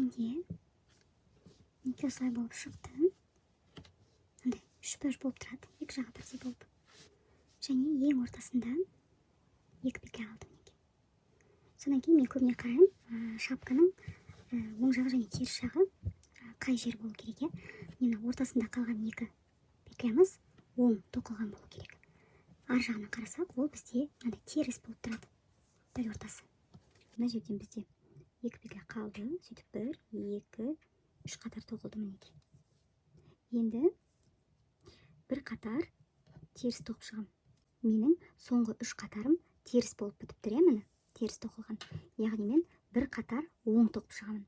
менде неке осылай болып шықты. Андай үшбұрыш болып тұрады, екі жағы бірдей болып. Және ең ортасында екі петля алдым неке. Содан кейін мен көбіне қараймын, шапканың оң жағы және теріс жағы қай жер болу керек, иә? Мені ортасында қалған екі петлямыз оң тоқылған болу керек. Ар жағына қарасақ, ол бізде мынандай теріс болып тұрады. Дәл ортасы. Мына жерден бізде екі петля қалды. Сөйтіп 1, 2, 3 қатар тоқылды мінекей. Енді бір қатар теріс тоқып шығам. Менің соңғы 3 қатарым теріс болып бітіп тұр, міне, теріс тоқылған. Яғни мен бір қатар оң тоқып шығамын.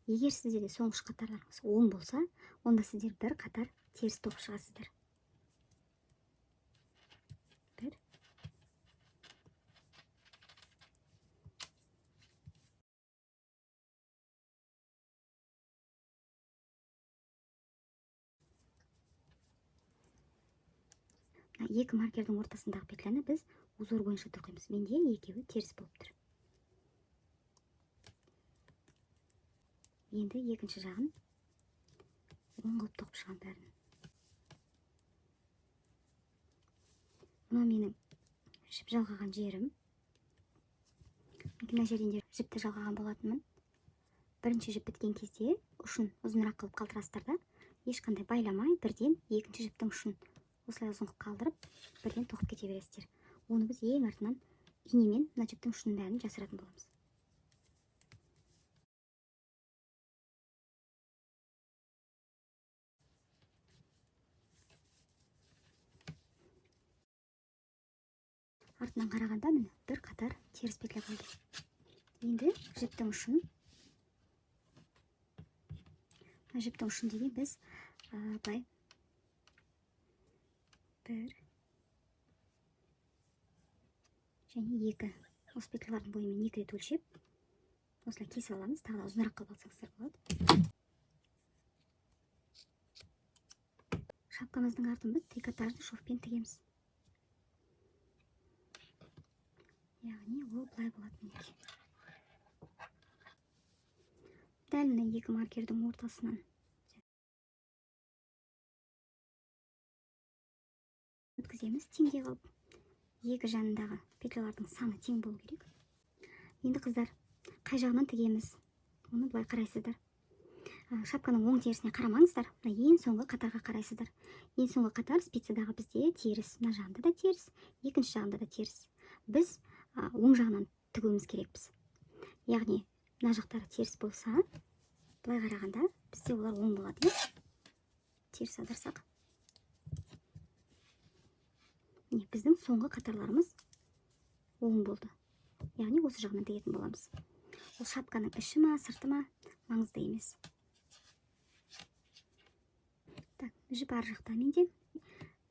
Егер сіздерде соңғы 3 қатарларыңыз оң болса, онда сіздер бір қатар теріс тоқып шығасыздар. Бір. Екі маркердің ортасындағы петляны біз узор бойынша тоқимыз. Менде екеуі теріс болып тұр. Енді екінші жағын оң қылып тоқып шығам бәрін. Мына менің жіп жалғаған жерім. Мына жерден де жіпті жалғаған болатынмын. Бірінші жіп біткен кезде ұшын ұзынырақ қылып қалдырасыздар да, ешқандай байламай бірден екінші жіптің ұшын осылай ұзын қылып қалдырып, бірден тоқып кете бересіздер. Оны біз ең артынан инемен мына жіптің ұшының бәрін жасыратын боламыз. Артынан қарағанда міне бір қатар теріс петля қалды. Енді жіптің ұшын, жіптің ұшын деген біз былай 1 және 2 осы петлялардың бойымен 2 рет өлшеп, осылай кесіп аламыз. Тағы да ұзынырақ қылып алсаңыздар болады. Шапкамыздың артын біз трикотажды шовпен тігеміз. Яғни ол былай болады мінекей. Дәл мына екі маркердің ортасынан өткіземіз теңге қылып. Екі жанындағы петлялардың саны тең болу керек. Енді қыздар, қай жағынан тігеміз? Оны былай қарайсыздар. Шапканың оң терісіне қарамаңыздар. Ең соңғы қатарға қарайсыздар. Ең соңғы қатар спицадағы бізде теріс. Мына жағында да теріс, екінші жағында да теріс. Біз оң жағынан тігуіміз керекпіз. Яғни, мына жақтары теріс болса, былай қарағанда бізде олар оң болады. Теріс аударсақ. Біздің соңғы қатарларымыз оң болды. Яғни осы жағынан тігетін боламыз. Ол шапканың іші ма, сырты ма маңызды емес. Так, жіп ар жақта менде.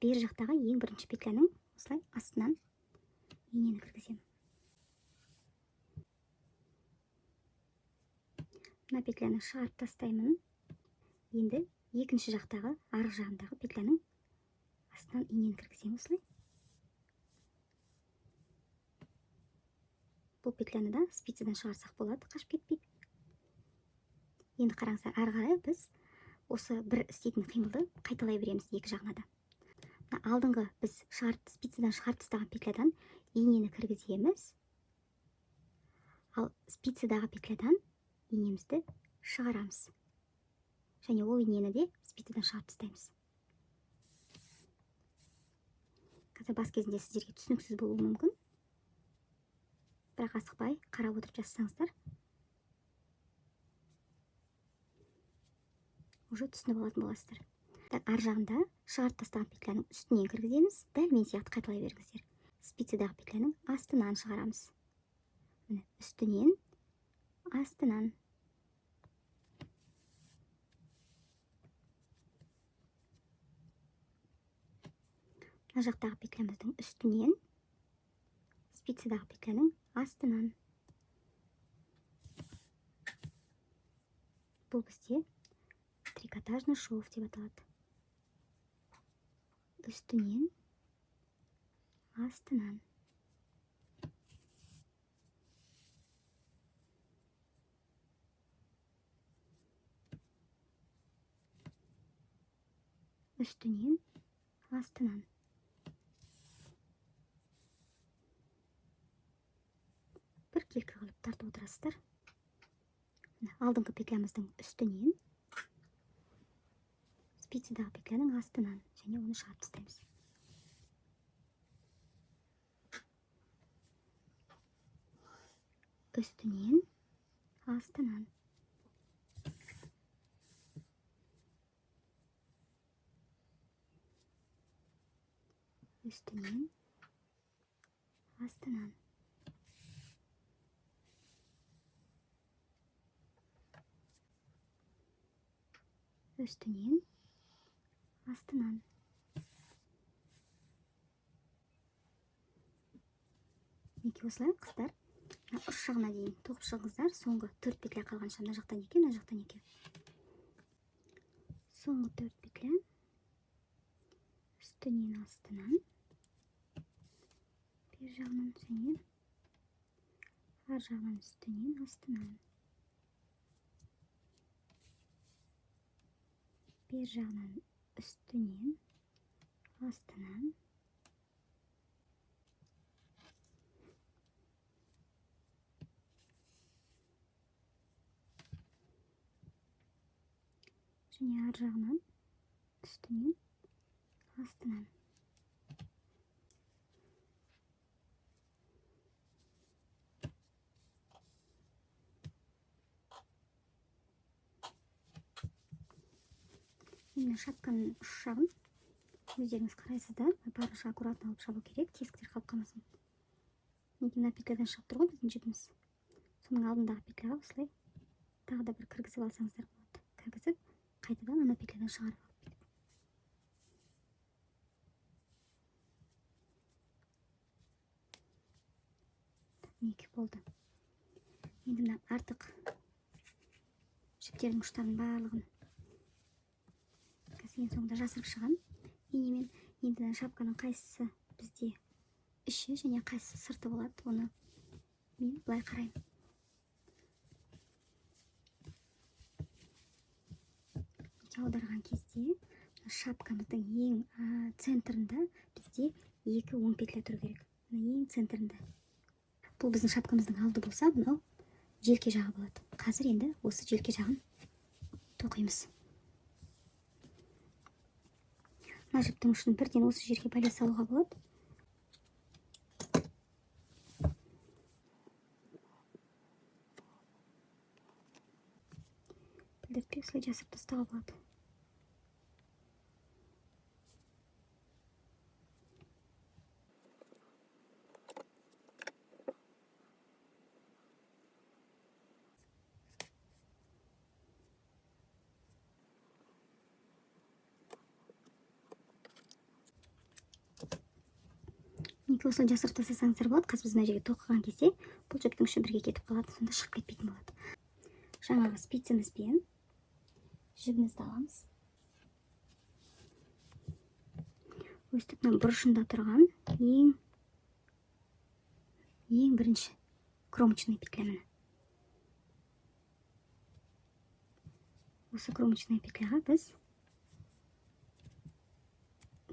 Бер жақтағы ең бірінші петляның осылай астынан инені кіргіземін. Мына петляны шығарып тастаймын. Енді екінші жақтағы арғы жағындағы петляның астынан инені кіргіземін осылай. Бұл петляны да спицадан шығарсақ болады, қашып кетпейді. Енді қараңыздар, ары қарай біз осы бір істейтін қимылды қайталай береміз екі жағына да. Алдыңғы біз спицадан шығарып тастаған петлядан инені кіргіземіз. Ал спицадағы петлядан инемізді шығарамыз. Және ол инені де спицадан шығарып тастаймыз. Қазір бас кезінде сіздерге түсініксіз болуы мүмкін. Бірақ асықпай, қарап отырып жазсаңыздар, уже түсініп алатын боласыздар. Ар жағында шығарып тастаған петляның үстінен кіргіземіз. Дәл мен сияқты қайталай беріңіздер. Спицадағы петляның астынан шығарамыз. Үстінен, астынан. Мына жақтағы петлямыздың үстінен, спицадағы петляның астынан. Бұл бізде трикотажный шов деп аталады. Үстінен, астынан. үстінен, астынан. Бір келкі қылып тартып отырасыздар. Алдыңғы петлямыздың үстінен, спицадағы петляның астынан, және оны шығарып тастаймыз. Үстінен, астынан. Üstünden, астынан. Üstünden, астынан. Неке осылай, қыздар. Ұш жағына дейін тоқып шығыңыздар. Соңғы 4 петля қалғанша мына жақтан еке, мына жақтан еке. Соңғы 4 петля. Üstünden, астынан. Bir жағынан және ар жағынан үстінен, астынан. Bir жағынан үстінен, астынан. Және ар жағынан үстінен, астынан. Енді шапканың ұш жағын өздеріңіз қарайсыздар. Барынша аккуратно алып жабу керек, тесіктер қалып қалмасын. Неге мына петлядан шығып тұр ғой біздің жібіміз. Соның алдындағы петляға осылай тағы да бір кіргізіп алсаңыздар болады. Кіргізіп, қайтадан ана петлядан шығарып алып. Неке болды. Енді мына артық жіптердің ұштарын барлығын ең соңында жасырып шығам. Енемен енді шапканың қайсысы бізде іші және қайсысы сырты болады, оны мен былай қараймын. Аударған кезде шапкамыздың ең центрында бізде 2 10 петля тұру керек. Ең центрында. Бұл біздің шапкамыздың алды болса, мынау желке жағы болады. Қазір енді осы желке жағын тоқимыз. Мына жіптің ұшын бірден осы жерге бәле салуға болады. Білдіртпей осылай жасып тастауға болады. Неге осылай жасырып тастасаңыздар болады. Қазір біз мына жерге тоқыған кезде бұл жіптің ұшы бірге кетіп қалады, сонда шығып кетпейтін болады. Жаңағы спицамызбен жібімізді аламыз. Өстіп мына бұрышында тұрған ең бірінші кромочный петляны. Осы кромочный петляға біз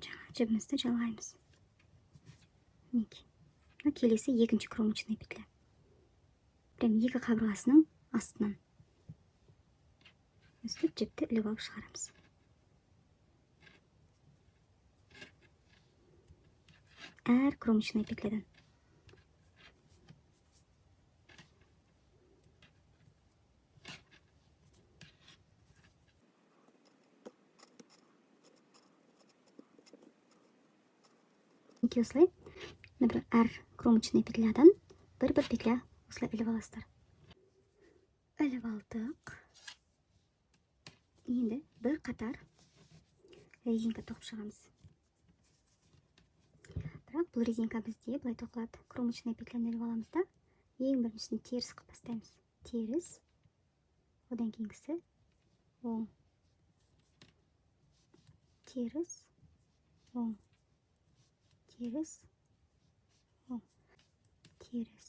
жаңағы жібімізді жалғаймыз. Неке. Келесі екінші кромочный петля. Прям екі қабырғасының астынан. Өстіп жіпті іліп алып шығарамыз. Әр кромочный петлядан. Неке осылай. Әр кромочный петлядан бір-бір петля осылай іліп аласыздар. Іліп алдық. Енді бір қатар резинка тоқып шығамыз. Бірақ бұл резинка бізде былай тоқылады. Кромочный петляны іліп аламыз да, ең біріншісін теріс қылып бастаймыз. Теріс. Одан кейінгісі оң. Теріс. Оң. Теріс. Оң. Теріс.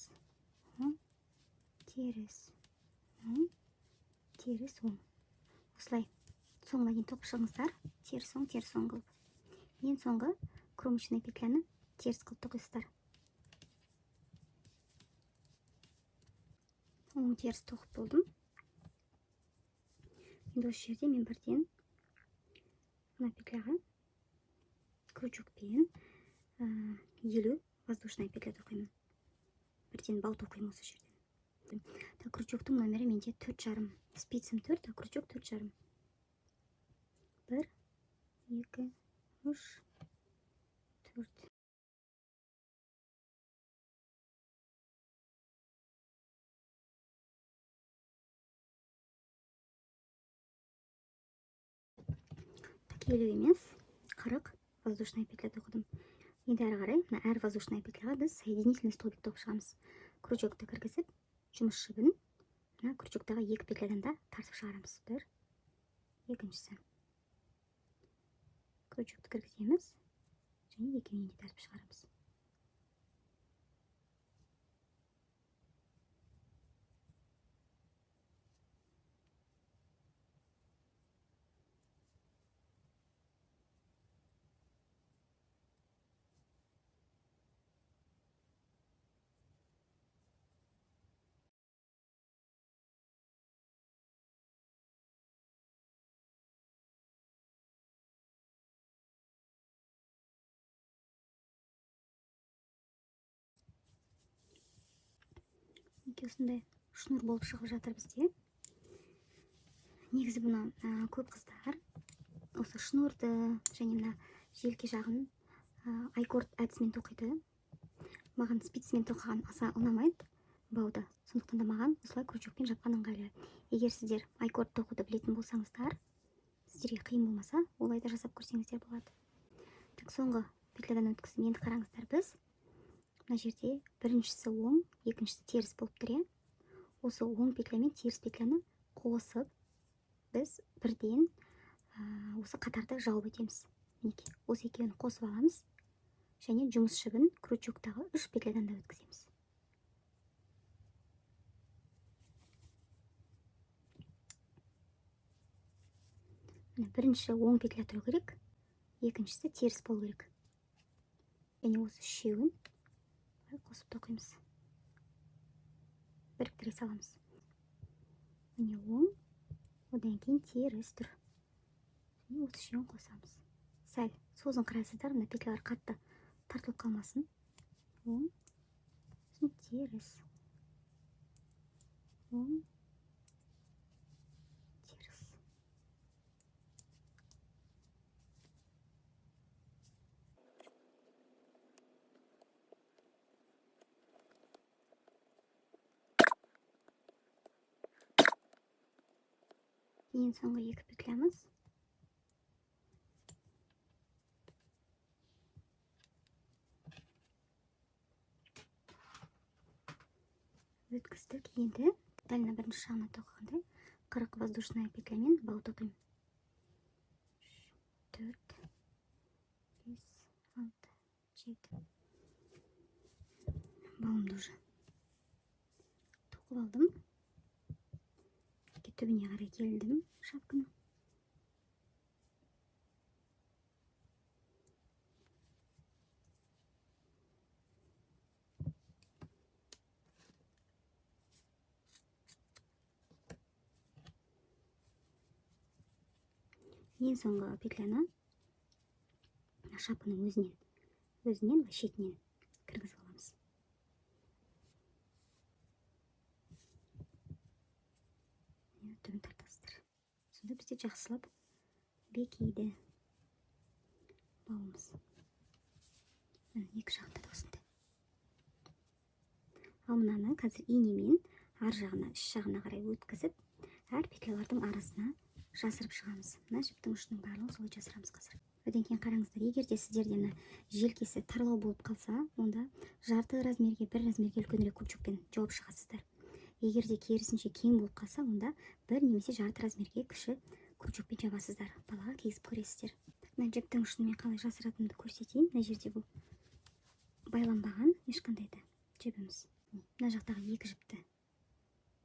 Оң. Теріс. Оң. Теріс. Оң. Осылай соңына дейін тоқып шығыңыздар. Теріс оң қылып. Ең соңғы кромочный петляны теріс қылып тоқисыздар. Оң теріс тоқып болдым. Енді осы жерде мен бірден мына петляға крючокпен 50 воздушная петля тоқимын. Бірден бау тоқимын осы жерден. Крючоктың номері менде 4,5. Спицем 4, а крючок 4,5. 1, 2, 3, 4. Елу емес, 40 воздушная петля тоқыдым. Енді әрі қарай, мына әр воздушная петляға біз соединительный столбик тоқып шығамыз. Крючокты кіргізіп, жұмыс жібін мына крючоктағы екі петлядан да тартып шығарамыз. Бір, екіншісі. Крючокты кіргіземіз, және екеуінен де тартып шығарамыз. Осындай шнур болып шығып жатыр бізде. Негізі бұны көп қыздар осы шнурды және мына желке жағын айкорд әдісімен тоқиды. Маған спицмен тоқыған аса ұнамайды бауды. Сондықтан да маған осылай крючокпен жапқан ыңғайлы. Егер сіздер айкорд тоқуды білетін болсаңыздар, сіздерге қиын болмаса, олай да жасап көрсеңіздер болады. Соңғы петлядан өткізіп, енді қараңыздар, біз мына жерде біріншісі оң, екіншісі теріс болып тұр. Осы оң петля мен теріс петляны қосып, біз бірден осы қатарды жауып өтеміз. Мінекей, осы екеуін қосып аламыз, және жұмыс жібін крючоктағы 3 петлядан да өткіземіз. Бірінші оң петля тұру керек, екіншісі теріс болу керек. Және осы үшеуін қосып тоқимыз. Біріктіре саламыз. Міне оң, одан кейін теріс тұр. Және осы үшеуін қосамыз. Сәл созыңқырайсыздар, мына петлялар қатты тартылып қалмасын. Оң, теріс. Оң, теріс. Ең соңғы екі петлямыз. Өткіздік. Енді дәліне бірінші жағына тоқығандай 40 воздушная петлямен бау тоқимын. 4, 5, 6, 7. Бауымды уже тоқып алдым. Түбіне қарай келдім шапканы. Ең соңғы петляны шапканың өзінен шетінен кіргізіп аламыз. Түбін тартасыздар. Сонда бізде жақсылап бекейді бауымыз. Екі жағында да осындай. Ал мынаны қазір инемен ар жағына, іш жағына қарай өткізіп, әр петлялардың арасына жасырып шығамыз. Мына жіптің ұшының барлығын солай жасырамыз қазір. Одан кейін қараңыздар, егер де сіздерден желкесі тарлау болып қалса, онда жарты размерге, бір размерге үлкенірек крючокпен жауып шығасыздар. Егер де керісінше кең болып қалса, онда бір немесе жарты размерге кіші крючокпен жабасыздар. Балаға кигізіп көресіздер. Мына жіптің ұшын мен қалай жасыратынымды көрсетейін. Мына жерде бұл байланбаған ешқандай да жібіміз. Мына жақтағы екі жіпті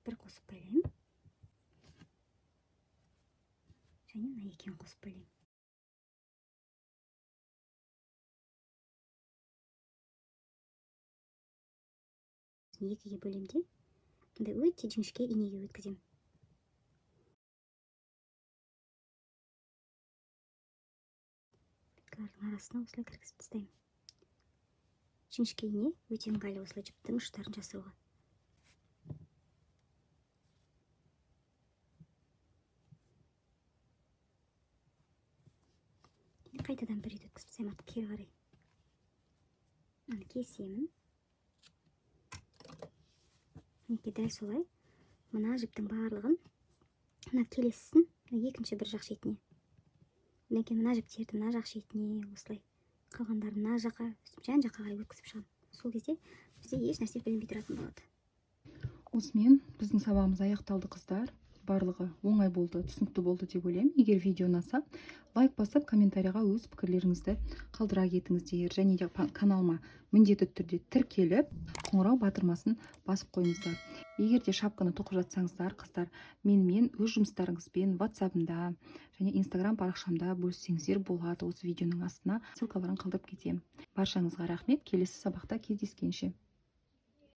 бір қосып байлаймын. және мына екеуін қосып бөлеймін. Екіге бөлемін де мындай өте жіңішке инеге өткіземін. Петлялардың арасына осылай кіргізіп тастаймын. Жіңішке ине өте ыңғайлы осылай жіптің ұштарын жасауға. Қайтадан бір рет өткізіп тастаймын артқа кері қарай. Аны кесемін. Мінекей дәл солай мына жіптің барлығын мына келесісін екінші бір жақ шетіне. Мінекей мына жіптерді мына жақ шетіне осылай. Қалғандарын мына жаққа, жан жаққа қарай өткізіп шығамын. Сол кезде бізде еш нәрсе білінбей тұратын болады. Осымен біздің сабағымыз аяқталды қыздар. Барлығы оңай болды, түсінікті болды деп ойлаймын. Егер видео ұнаса, лайк басып, комментарийға өз пікірлеріңізді қалдыра кетіңіздер. Және де каналыма міндетті түрде тіркеліп, қоңырау батырмасын басып қойыңыздар. Егер де шапканы тоқып жатсаңыздар, қыздар, менімен өз жұмыстарыңызбен WhatsApp-ымда және Instagram парақшамда бөліссеңіздер болады. Осы видеоның астына ссылкаларын қалдырып кетемін. Баршаңызға рахмет. Келесі сабақта кездескенше.